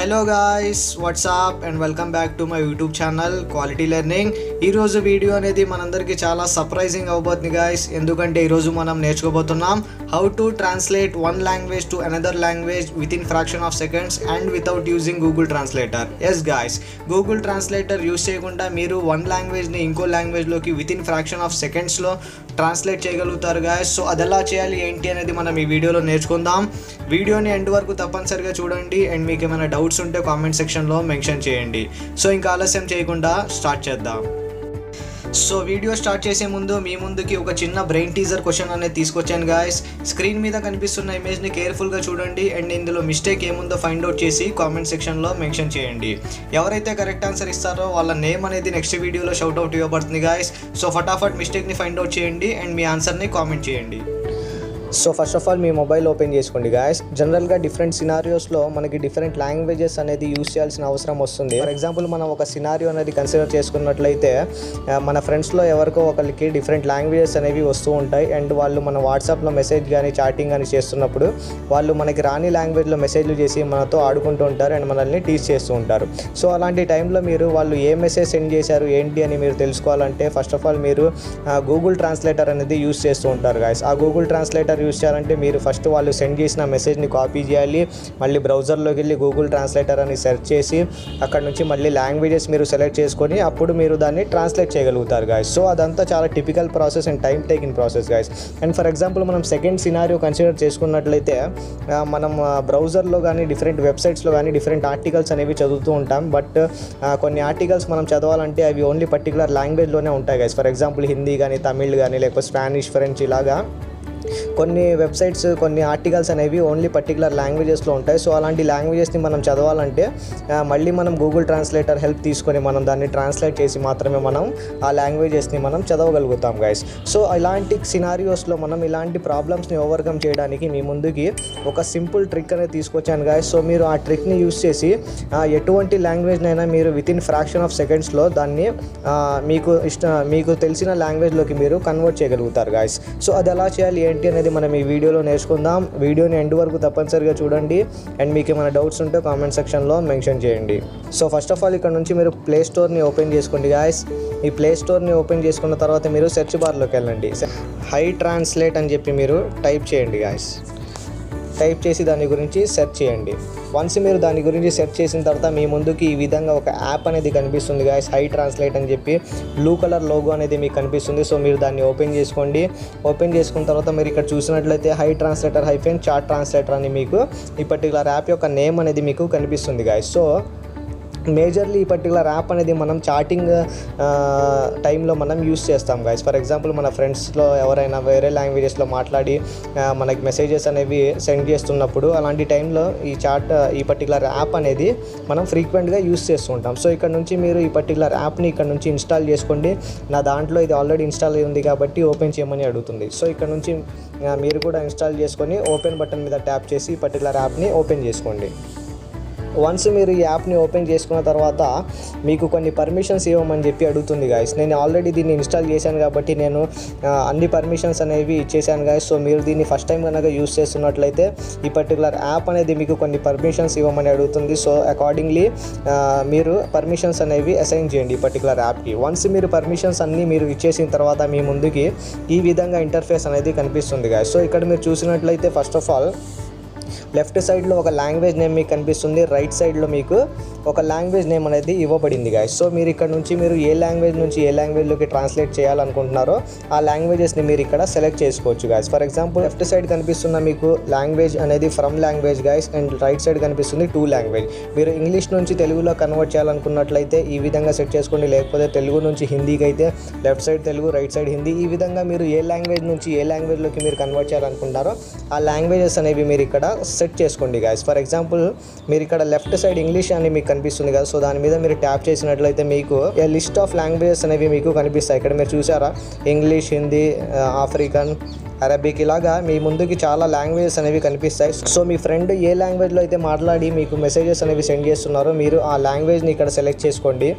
Hello guys WhatsApp and welcome back to my YouTube channel quality learning. ఈరోజు video అనేది మనందరికీ చాలా surprising అవబోతుంది గాయ్స్. ఎందుకంటే ఈరోజు మనం నేర్చుకోబోతున్నాం how to translate one language to another language within fraction of seconds and without using Google translator. Yes guys, Google translator use చేయకుండా మీరు వన్ లాంగ్వేజ్ని ఇంకో లాంగ్వేజ్లోకి విత్ ఇన్ ఫ్రాక్షన్ ఆఫ్ సెకండ్స్లో ట్రాన్స్లేట్ చేయగలుగుతారు గాయ్స్. సో అది ఎలా చేయాలి ఏంటి అనేది మనం ఈ వీడియోలో నేర్చుకుందాం. వీడియోని ఎండ్ వరకు తప్పనిసరిగా చూడండి అండ్ మీకు ఏమైనా డౌట్స్ ఉంటే కామెంట్ సెక్షన్లో మెన్షన్ చేయండి. సో ఇంకా ఆలస్యం చేయకుండా స్టార్ట్ చేద్దాం. సో వీడియో స్టార్ట్ చేసే ముందు మీ ముందుకి ఒక చిన్న బ్రెయిన్ టీజర్ క్వశ్చన్ అనేది తీసుకొచ్చాను గాయస్. స్క్రీన్ మీద కనిపిస్తున్న ఇమేజ్ని కేర్ఫుల్గా చూడండి అండ్ ఇందులో మిస్టేక్ ఏముందో ఫైండ్ అవుట్ చేసి కామెంట్ సెక్షన్లో మెన్షన్ చేయండి. ఎవరైతే కరెక్ట్ ఆన్సర్ ఇస్తారో వాళ్ళ నేమ్ అనేది నెక్స్ట్ వీడియోలో షౌట్ అవుట్ ఇవ్వబడుతుంది గాయస్. సో ఫటాఫట్ మిస్టేక్ని ఫైండ్ అవుట్ చేయండి అండ్ మీ ఆన్సర్ని కామెంట్ చేయండి. So first of all me mobile open చేసుకోండి గాయస్. జనరల్గా డిఫరెంట్ సినారియోస్లో మనకి డిఫరెంట్ లాంగ్వేజెస్ అనేది యూస్ చేయాల్సిన అవసరం వస్తుంది. ఫర్ ఎగ్జాంపుల్ మనం ఒక సినారియో అనేది కన్సిడర్ చేసుకున్నట్లయితే మన ఫ్రెండ్స్లో ఎవరికో ఒకరికి డిఫరెంట్ లాంగ్వేజెస్ అనేవి వస్తూ ఉంటాయి అండ్ వాళ్ళు మన వాట్సాప్లో మెసేజ్ కానీ చాటింగ్ కానీ చేస్తున్నప్పుడు వాళ్ళు మనకి రాని లాంగ్వేజ్లో మెసేజ్లు చేసి మనతో ఆడుకుంటూ ఉంటారు అండ్ మనల్ని టీచ్ చేస్తూ ఉంటారు. సో అలాంటి టైంలో మీరు వాళ్ళు ఏ మెసేజ్ సెండ్ చేశారు ఏంటి అని మీరు తెలుసుకోవాలంటే ఫస్ట్ ఆఫ్ ఆల్ మీరు గూగుల్ ట్రాన్స్లేటర్ అనేది యూస్ చేస్తూ ఉంటారు గాయస్. ఆ గూగుల్ ట్రాన్స్లేటర్ యూస్ చేయాలంటే మీరు ఫస్ట్ వాళ్ళు సెండ్ చేసిన మెసేజ్ని కాపీ చేయాలి, మళ్ళీ బ్రౌజర్లోకి వెళ్ళి గూగుల్ ట్రాన్స్లేటర్ అని సెర్చ్ చేసి అక్కడ నుంచి మళ్ళీ లాంగ్వేజెస్ మీరు సెలెక్ట్ చేసుకొని అప్పుడు మీరు దాన్ని ట్రాన్స్లేట్ చేయగలుగుతారు గాయస్. సో అదంతా చాలా typical process and time taking process guys. And for example మనం సెకండ్ సినారియో కన్సిడర్ చేసుకున్నట్లయితే మనం బ్రౌజర్లో కానీ డిఫరెంట్ వెబ్సైట్స్లో కానీ డిఫరెంట్ ఆర్టికల్స్ అనేవి చదువుతూ ఉంటాం. బట్ కొన్ని ఆర్టికల్స్ మనం చదవాలంటే అవి ఓన్లీ పర్టికులర్ లాంగ్వేజ్లోనే ఉంటాయి గాయస్. ఫర్ ఎగ్జాంపుల్ హిందీ కానీ తమిళ్ కానీ లేకపోతే స్పానిష్ ఫ్రెంచ్ ఇలాగా కొన్ని వెబ్సైట్స్ కొన్ని ఆర్టికల్స్ అనేవి ఓన్లీ పర్టికులర్ లాంగ్వేజెస్లో ఉంటాయి. సో అలాంటి లాంగ్వేజెస్ని మనం చదవాలంటే మళ్ళీ మనం గూగుల్ ట్రాన్స్లేటర్ హెల్ప్ తీసుకొని మనం దాన్ని ట్రాన్స్లేట్ చేసి మాత్రమే మనం ఆ లాంగ్వేజెస్ని మనం చదవగలుగుతాం గైస్. సో ఇలాంటి సినారియోస్లో మనం ఇలాంటి ప్రాబ్లమ్స్ని ఓవర్కమ్ చేయడానికి మీ ముందుకి ఒక సింపుల్ ట్రిక్ అనేది తీసుకొచ్చాను గైస్. సో మీరు ఆ ట్రిక్ని యూస్ చేసి ఎటువంటి లాంగ్వేజ్నైనా మీరు విత్ ఇన్ ఫ్రాక్షన్ ఆఫ్ సెకండ్స్లో దాన్ని మీకు తెలిసిన లాంగ్వేజ్లోకి మీరు కన్వర్ట్ చేయగలుగుతారు గైస్. సో అది ఎలా చేయాలి ఏంటి అనేది మనం ఈ వీడియోలో నేర్చుకుందాం. వీడియోని ఎండ్ వరకు తప్పనిసరిగా చూడండి అండ్ మీకు ఏమైనా డౌట్స్ ఉంటే కామెంట్ సెక్షన్లో మెన్షన్ చేయండి. సో ఫస్ట్ ఆఫ్ ఆల్ ఇక్కడ నుంచి మీరు ప్లే స్టోర్ని ఓపెన్ చేసుకోండి గాయస్. ఈ ప్లే స్టోర్ని ఓపెన్ చేసుకున్న తర్వాత మీరు సెర్చ్ బార్లోకి వెళ్ళండి. హై ట్రాన్స్లేట్ అని చెప్పి మీరు టైప్ చేయండి గాయస్. టైప్ చేసి దాని గురించి సెర్చ్ చేయండి. వన్స్ మీరు దాని గురించి సెర్చ్ చేసిన తర్వాత మీ ముందుకి ఈ విధంగా ఒక యాప్ అనేది కనిపిస్తుంది గాయస్. హై ట్రాన్స్లేట్ అని చెప్పి బ్లూ కలర్ లోగో అనేది మీకు కనిపిస్తుంది. సో మీరు దాన్ని ఓపెన్ చేసుకోండి. ఓపెన్ చేసుకున్న తర్వాత మీరు ఇక్కడ చూసినట్లయితే hi translator hyphen chat translator అని మీకు ఈ పర్టికులర్ యాప్ యొక్క నేమ్ అనేది మీకు కనిపిస్తుంది గాయస్. సో మేజర్లీ ఈ పర్టికులర్ యాప్ అనేది మనం చాటింగ్ టైంలో మనం యూస్ చేస్తాం గైస్. ఫర్ ఎగ్జాంపుల్ మన ఫ్రెండ్స్లో ఎవరైనా వేరే లాంగ్వేజెస్లో మాట్లాడి మనకి మెసేజెస్ అనేవి సెండ్ చేస్తున్నప్పుడు అలాంటి టైంలో ఈ పర్టికులర్ యాప్ అనేది మనం ఫ్రీక్వెంట్గా యూస్ చేస్తూ ఉంటాం. సో ఇక్కడ నుంచి మీరు ఈ పర్టికులర్ యాప్ని ఇక్కడ నుంచి ఇన్స్టాల్ చేసుకోండి. నా దాంట్లో ఇది ఆల్రెడీ ఇన్స్టాల్ అయి ఉంది కాబట్టి ఓపెన్ చేయమని అడుగుతుంది. సో ఇక్కడ నుంచి మీరు కూడా ఇన్స్టాల్ చేసుకొని ఓపెన్ బటన్ మీద ట్యాప్ చేసి ఈ పర్టికులర్ యాప్ని ఓపెన్ చేసుకోండి. వన్స్ మీరు ఈ యాప్ని ఓపెన్ చేసుకున్న తర్వాత మీకు కొన్ని పర్మిషన్స్ ఇవ్వమని చెప్పి అడుగుతుంది గాయస్. నేను ఆల్రెడీ దీన్ని ఇన్స్టాల్ చేశాను కాబట్టి నేను అన్ని పర్మిషన్స్ అనేవి ఇచ్చేసాను గాయస్. సో మీరు దీన్ని ఫస్ట్ టైం కనుక యూస్ చేస్తున్నట్లయితే ఈ పర్టికులర్ యాప్ అనేది మీకు కొన్ని పర్మిషన్స్ ఇవ్వమని అడుగుతుంది. సో అకార్డింగ్లీ మీరు పర్మిషన్స్ అనేవి అసైన్ చేయండి ఈ పర్టికులర్ యాప్కి. వన్స్ మీరు పర్మిషన్స్ అన్నీ మీరు ఇచ్చేసిన తర్వాత మీ ముందుకి ఈ విధంగా ఇంటర్ఫేస్ అనేది కనిపిస్తుంది గాయస్. సో ఇక్కడ మీరు చూసినట్లయితే ఫస్ట్ ఆఫ్ ఆల్ లెఫ్ట్ సైడ్లో ఒక లాంగ్వేజ్ నేమ్ మీకు కనిపిస్తుంది, రైట్ సైడ్లో మీకు ఒక లాంగ్వేజ్ నేమ్ అనేది ఇవ్వబడింది గాయస్. సో మీరు ఇక్కడ నుంచి మీరు ఏ లాంగ్వేజ్ నుంచి ఏ లాంగ్వేజ్లోకి ట్రాన్స్లేట్ చేయాలనుకుంటున్నారో ఆ లాంగ్వేజెస్ని మీరు ఇక్కడ సెలెక్ట్ చేసుకోవచ్చు guys. For example left side కనిపిస్తున్న మీకు లాంగ్వేజ్ అనేది from language guys and right side కనిపిస్తుంది టు లాంగ్వేజ్. మీరు ఇంగ్లీష్ నుంచి తెలుగులో కన్వర్ట్ చేయాలనుకున్నట్లయితే ఈ విధంగా సెట్ చేసుకోండి. లేకపోతే తెలుగు నుంచి హిందీకి అయితే left side Telugu right side Hindi. ఈ విధంగా మీరు ఏ లాంగ్వేజ్ నుంచి ఏ లాంగ్వేజ్లోకి మీరు కన్వర్ట్ చేయాలనుకుంటారో ఆ లాంగ్వేజెస్ అనేవి మీరు ఇక్కడ సెట్ చేసుకోండి గాయస్. ఫర్ ఎగ్జాంపుల్ మీరు ఇక్కడ లెఫ్ట్ సైడ్ ఇంగ్లీష్ అని మీకు కనిపిస్తుంది కదా. సో దాని మీద మీరు ట్యాప్ చేసినట్లయితే మీకు ఏ లిస్ట్ ఆఫ్ లాంగ్వేజెస్ అనేవి మీకు కనిపిస్తాయి. ఇక్కడ మీరు చూసారా ఇంగ్లీష్, హిందీ, ఆఫ్రికన్, అరబిక్, ఇలాగా మీ ముందుకి చాలా లాంగ్వేజెస్ అనేవి కనిపిస్తాయి. సో మీ ఫ్రెండ్ ఏ లాంగ్వేజ్లో అయితే మాట్లాడి మీకు మెసేజెస్ అనేవి సెండ్ చేస్తున్నారో మీరు ఆ లాంగ్వేజ్ని ఇక్కడ సెలెక్ట్ చేసుకోండి.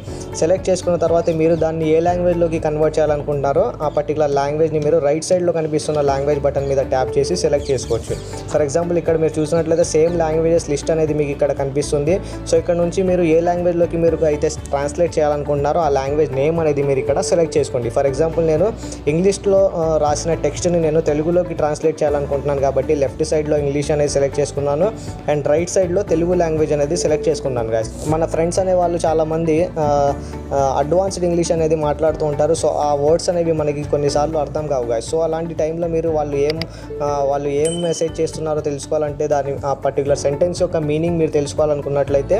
సెలెక్ట్ చేసుకున్న తర్వాత మీరు దాన్ని ఏ లాంగ్వేజ్లోకి కన్వర్ట్ చేయాలనుకుంటున్నారో ఆ పర్టికులర్ లాంగ్వేజ్ని మీరు రైట్ సైడ్లో కనిపిస్తున్న లాంగ్వేజ్ బటన్ మీద ట్యాప్ చేసి సెలెక్ట్ చేసుకోవచ్చు. ఫర్ ఎగ్జాంపుల్ ఇక్కడ మీరు చూసినట్లయితే సేమ్ లాంగ్వేజెస్ లిస్ట్ అనేది మీకు ఇక్కడ కనిపిస్తుంది. సో ఇక్కడ నుంచి మీరు ఏ లాంగ్వేజ్లోకి మీరు అయితే ట్రాన్స్లేట్ చేయాలనుకుంటున్నారో ఆ లాంగ్వేజ్ నేమ్ అనేది మీరు ఇక్కడ సెలెక్ట్ చేసుకోండి. ఫర్ ఎగ్జాంపుల్ నేను ఇంగ్లీష్లో రాసిన టెక్స్ట్ని నేను తెలుగులోకి ట్రాన్స్లేట్ చేయాలనుకుంటున్నాను కాబట్టి లెఫ్ట్ సైడ్లో ఇంగ్లీష్ అనేది సెలెక్ట్ చేసుకున్నాను అండ్ రైట్ సైడ్లో తెలుగు లాంగ్వేజ్ అనేది సెలెక్ట్ చేసుకున్నాను గాయస్. మన ఫ్రెండ్స్ అనే వాళ్ళు చాలామంది అడ్వాన్స్డ్ ఇంగ్లీష్ అనేది మాట్లాడుతూ ఉంటారు. సో ఆ వర్డ్స్ అనేవి మనకి కొన్నిసార్లు అర్థం కావు గాయస్. సో అలాంటి టైంలో మీరు వాళ్ళు ఏం మెసేజ్ చేస్తున్నారో తెలుసుకోవాలంటే ఆ పర్టికులర్ సెంటెన్స్ యొక్క మీనింగ్ మీరు తెలుసుకోవాలనుకున్నట్లయితే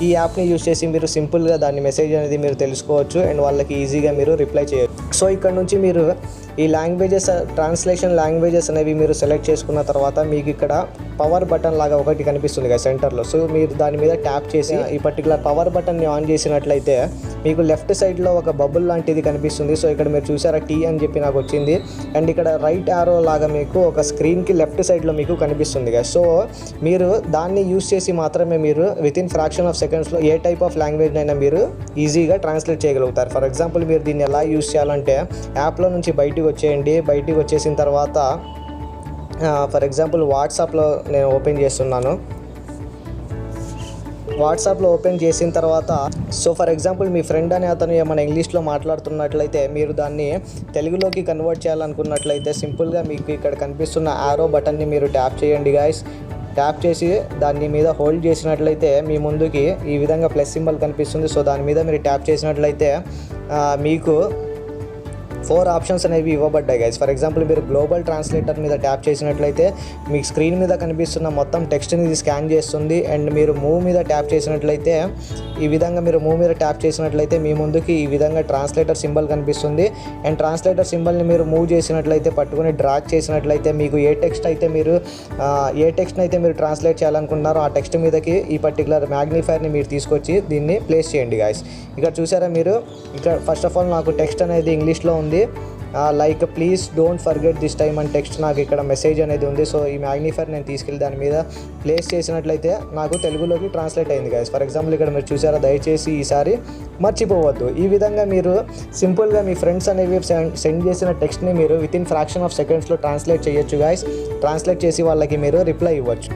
ఈ యాప్ని యూజ్ చేసి మీరు సింపుల్గా దాని మెసేజ్ అనేది మీరు తెలుసుకోవచ్చు అండ్ వాళ్ళకి ఈజీగా మీరు రిప్లై చేయొచ్చు. సో ఇక్కడ నుంచి మీరు ఈ ట్రాన్స్లేషన్ లాంగ్వేజెస్ అనేవి మీరు సెలెక్ట్ చేసుకున్న తర్వాత మీకు ఇక్కడ పవర్ బటన్ లాగా ఒకటి కనిపిస్తుంది కదా సెంటర్లో. సో మీరు దాని మీద ట్యాప్ చేసి ఈ పర్టికులర్ పవర్ బటన్ని ఆన్ చేసినట్లయితే మీకు లెఫ్ట్ సైడ్లో ఒక బబుల్ లాంటిది కనిపిస్తుంది. సో ఇక్కడ మీరు చూసారా టీ అని చెప్పి నాకు వచ్చింది అండ్ ఇక్కడ రైట్ యారో లాగా మీకు ఒక స్క్రీన్కి లెఫ్ట్ సైడ్లో మీకు కనిపిస్తుంది కదా. సో మీరు దాన్ని యూజ్ చేసి మాత్రమే మీరు వితిన్ ఫ్రాక్షన్ ఆఫ్ సెకండ్స్లో ఏ టైప్ ఆఫ్ లాంగ్వేజ్ అయినా మీరు ఈజీగా ట్రాన్స్లేట్ చేయగలుగుతారు. ఫర్ ఎగ్జాంపుల్ మీరు దీన్ని ఎలా యూజ్ చేయాలంటే యాప్లో నుంచి బయటికి వచ్చేయండి. బయటికి వచ్చేసిన తర్వాత ఫర్ ఎగ్జాంపుల్ వాట్సాప్లో నేను ఓపెన్ చేస్తున్నాను. వాట్సాప్లో ఓపెన్ చేసిన తర్వాత so for example me friend అనే అతను ఏమైనా ఇంగ్లీష్లో మాట్లాడుతున్నట్లయితే మీరు దాన్ని తెలుగులోకి కన్వర్ట్ చేయాలనుకున్నట్లయితే సింపుల్గా మీకు ఇక్కడ కనిపిస్తున్న యారో బటన్ని మీరు ట్యాప్ చేయండి గాయస్. ట్యాప్ చేసి దాని మీద హోల్డ్ చేసినట్లయితే మీ ముందుకి ఈ విధంగా ప్లస్ సింబల్ కనిపిస్తుంది. సో దాని మీద మీరు ట్యాప్ చేసినట్లయితే మీకు 4 ఆప్షన్స్ అనేవి ఇవ్వబడ్డాయి గైస్. ఫర్ ఎగ్జాంపుల్ మీరు గ్లోబల్ ట్రాన్స్లేటర్ మీద ట్యాప్ చేసినట్లయితే మీకు స్క్రీన్ మీద కనిపిస్తున్న మొత్తం టెక్స్ట్ని ఇది స్కాన్ చేస్తుంది అండ్ మీరు మూవ్ మీద ట్యాప్ చేసినట్లయితే ఈ విధంగా మీరు మూవ్ మీద ట్యాప్ చేసినట్లయితే మీ ముందుకి ఈ విధంగా ట్రాన్స్లేటర్ సింబల్ కనిపిస్తుంది అండ్ ట్రాన్స్లేటర్ సింబల్ని మీరు మూవ్ చేసినట్లయితే పట్టుకొని డ్రాగ్ చేసినట్లయితే మీకు ఏ టెక్స్ట్ని అయితే మీరు ట్రాన్స్లేట్ చేయాలనుకుంటున్నారో ఆ టెక్స్ట్ మీదకి ఈ పర్టికులర్ మ్యాగ్నిఫైర్ని మీరు తీసుకొచ్చి దీన్ని ప్లేస్ చేయండి గాయస్. ఇక్కడ చూసారా మీరు ఇక్కడ ఫస్ట్ ఆఫ్ ఆల్ నాకు టెక్స్ట్ అనేది ఇంగ్లీష్లో ఉంది. Like please don't forget this time అని టెక్స్ట్ నాకు ఇక్కడ మెసేజ్ అనేది ఉంది. సో ఈ మ్యాగ్నిఫైర్ నేను తీసుకెళ్ళి దాని మీద ప్లేస్ చేసినట్లయితే నాకు తెలుగులోకి ట్రాన్స్లేట్ అయింది గైస్. ఫర్ ఎగ్జాంపుల్ ఇక్కడ మీరు చూసారా, దయచేసి ఈసారి మర్చిపోవద్దు. ఈ విధంగా మీరు సింపుల్గా మీ ఫ్రెండ్స్ అనేవి సెండ్ చేసిన టెక్స్ట్ని మీరు వితిన్ ఫ్రాక్షన్ ఆఫ్ సెకండ్స్లో ట్రాన్స్లేట్ చేయొచ్చు గైస్. ట్రాన్స్లేట్ చేసి వాళ్ళకి మీరు రిప్లై ఇవ్వచ్చు.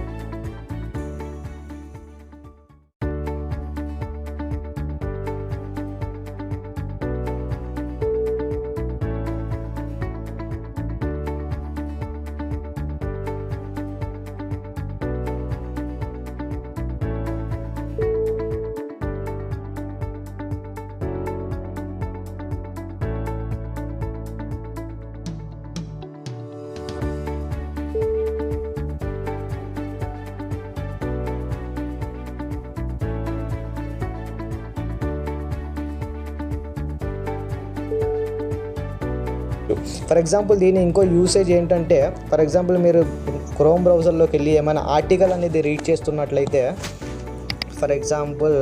ఫర్ ఎగ్జాంపుల్ దీని ఇంకో యూసేజ్ ఏంటంటే ఫర్ ఎగ్జాంపుల్ మీరు క్రోమ్ బ్రౌజర్లోకి వెళ్ళి ఏమైనా ఆర్టికల్ అనేది రీడ్ చేస్తున్నట్లయితే ఫర్ ఎగ్జాంపుల్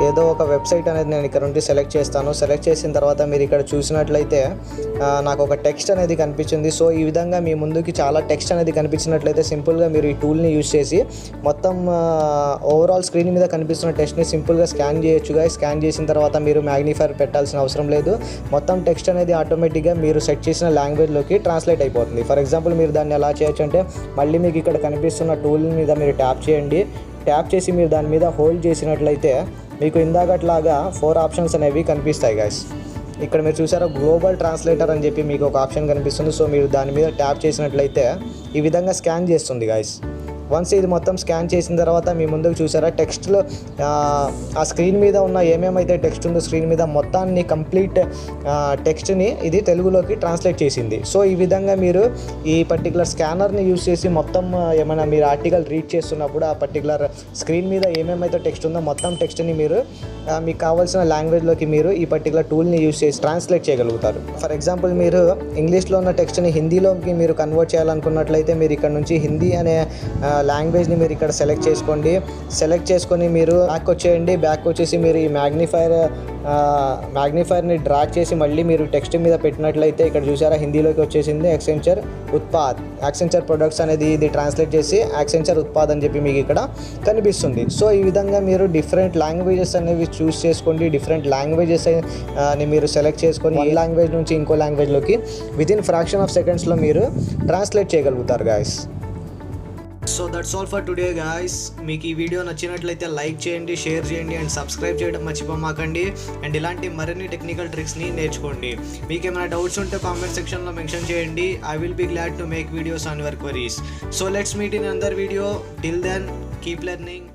ఏదో ఒక వెబ్సైట్ అనేది నేను ఇక్కడ నుండి సెలెక్ట్ చేస్తాను. సెలెక్ట్ చేసిన తర్వాత మీరు ఇక్కడ చూసినట్లయితే నాకు ఒక టెక్స్ట్ అనేది కనిపించింది. సో ఈ విధంగా మీ ముందుకి చాలా టెక్స్ట్ అనేది కనిపించినట్లయితే సింపుల్గా మీరు ఈ టూల్ని యూజ్ చేసి మొత్తం ఓవరాల్ స్క్రీన్ మీద కనిపిస్తున్న టెక్స్ట్ని సింపుల్గా స్కాన్ చేయొచ్చుగా. స్కాన్ చేసిన తర్వాత మీరు మ్యాగ్నిఫైర్ పెట్టాల్సిన అవసరం లేదు. మొత్తం టెక్స్ట్ అనేది ఆటోమేటిక్గా మీరు సెట్ చేసిన లాంగ్వేజ్లోకి ట్రాన్స్లేట్ అయిపోతుంది. ఫర్ ఎగ్జాంపుల్ మీరు దాన్ని ఎలా చేయొచ్చు అంటే మళ్ళీ మీకు ఇక్కడ కనిపిస్తున్న టూల్ మీద మీరు ట్యాప్ చేయండి. ట్యాప్ చేసి మీరు దాని మీద హోల్డ్ చేసినట్లయితే మీకు ఇందాకట్లాగా 4 ఆప్షన్స్ అనేవి కనిపిస్తాయి గైస్. ఇక్కడ మీరు చూసారా గ్లోబల్ ట్రాన్స్లేటర్ అని చెప్పి మీకు ఒక ఆప్షన్ కనిపిస్తుంది. సో మీరు దాని మీద ట్యాప్ చేసినట్లయితే ఈ విధంగా స్కాన్ చేస్తుంది గైస్. వన్స్ ఇది మొత్తం స్కాన్ చేసిన తర్వాత మీ ముందుకు చూసారా టెక్స్ట్లో ఆ స్క్రీన్ మీద ఉన్న ఏమేమైతే టెక్స్ట్ ఉందో స్క్రీన్ మీద మొత్తాన్ని కంప్లీట్ టెక్స్ట్ని ఇది తెలుగులోకి ట్రాన్స్లేట్ చేసింది. సో ఈ విధంగా మీరు ఈ పర్టికులర్ స్కానర్ని యూజ్ చేసి మొత్తం ఏమైనా మీరు ఆర్టికల్ రీడ్ చేస్తున్నప్పుడు ఆ పర్టికులర్ స్క్రీన్ మీద ఏమేమైతే టెక్స్ట్ ఉందో మొత్తం టెక్స్ట్ని మీరు మీకు కావాల్సిన లాంగ్వేజ్లోకి మీరు ఈ పర్టికులర్ టూల్ని యూజ్ చేసి ట్రాన్స్లేట్ చేయగలుగుతారు. ఫర్ ఎగ్జాంపుల్ మీరు ఇంగ్లీష్లో ఉన్న టెక్స్ట్ని హిందీలోకి మీరు కన్వర్ట్ చేయాలనుకున్నట్లయితే మీరు ఇక్కడ నుంచి హిందీ అనే లాంగ్వేజ్ని మీరు ఇక్కడ సెలెక్ట్ చేసుకోండి. సెలెక్ట్ చేసుకొని మీరు బ్యాక్ వచ్చేయండి. బ్యాక్ వచ్చేసి మీరు ఈ మ్యాగ్నిఫైర్ని డ్రాగ్ చేసి మళ్ళీ మీరు టెక్స్ట్ మీద పెట్టినట్లయితే ఇక్కడ చూసారా హిందీలోకి వచ్చేసింది యాక్సెంచర్ ఉత్పాద్. యాక్సెంచర్ ప్రొడక్ట్స్ అనేది ఇది ట్రాన్స్లేట్ చేసి యాక్సెంచర్ ఉత్పాద్ అని చెప్పి మీకు ఇక్కడ కనిపిస్తుంది. సో ఈ విధంగా మీరు డిఫరెంట్ లాంగ్వేజెస్ అనేవి చూస్ చేసుకోండి. డిఫరెంట్ లాంగ్వేజెస్ ని మీరు సెలెక్ట్ చేసుకొని ఈ లాంగ్వేజ్ నుంచి ఇంకో లాంగ్వేజ్లోకి వితిన్ ఫ్రాక్షన్ ఆఫ్ సెకండ్స్లో మీరు ట్రాన్స్లేట్ చేయగలుగుతారు guys. So that's all for today guys. మీకు ఈ వీడియో నచ్చినట్లయితే లైక్ చేయండి, షేర్ చేయండి అండ్ సబ్స్క్రైబ్ చేయడం మర్చిపోమాకండి. అండ్ ఇలాంటి మరిన్ని టెక్నికల్ ట్రిక్స్ని నేర్చుకోండి. మీకు ఏమైనా డౌట్స్ ఉంటే కామెంట్ సెక్షన్లో మెన్షన్ చేయండి. I will be glad to make videos on your queries. So let's meet in another video. Till then keep learning.